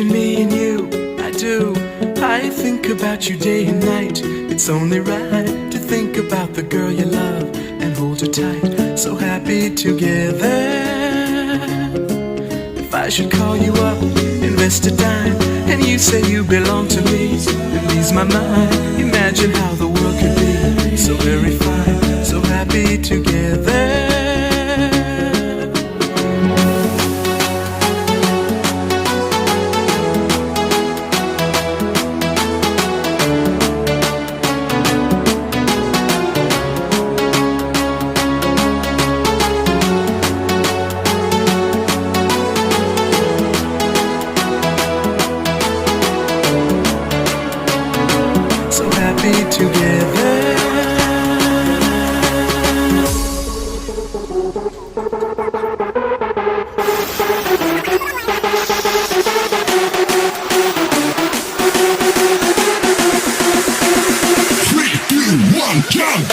Imagine me and you, I do. I think about you day and night. It's only right to think about the girl you love and hold her tight. So happy together. If I should call you up, invest a dime, and you say you belong to me, it ease my mind. Imagine how the world could be so very fine, so happy together. Together. Three, two, one, jump!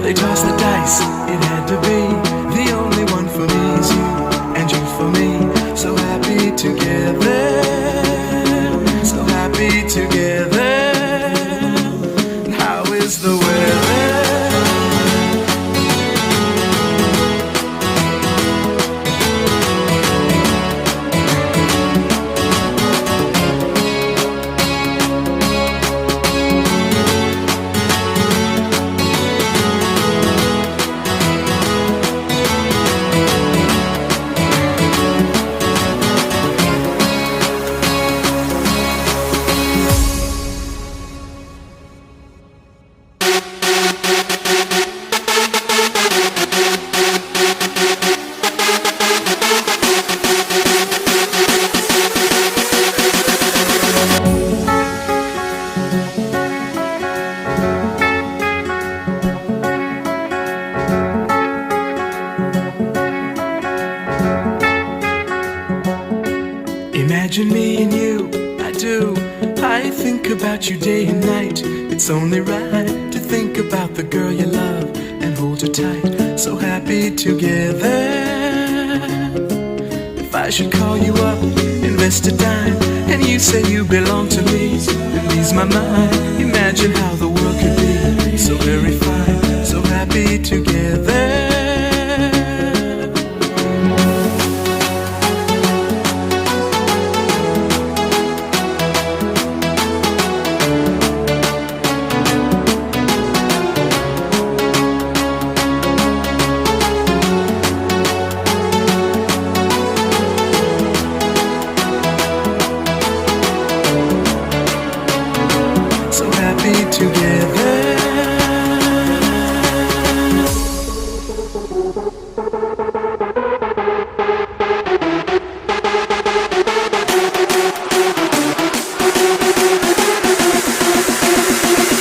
They toss the dice, it had to be. The only one for me is you, and you for me. So happy together, so happy together. How is the weather? Imagine me and you, I do. I think about you day and night. It's only right to think about the girl you love and hold her tight. So happy together. If I should call you up, invest a dime, and you say you belong to me, it ease my mind. Imagine how the world could be so very fine, so happy together. Together.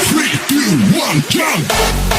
3, 2, 1, jump!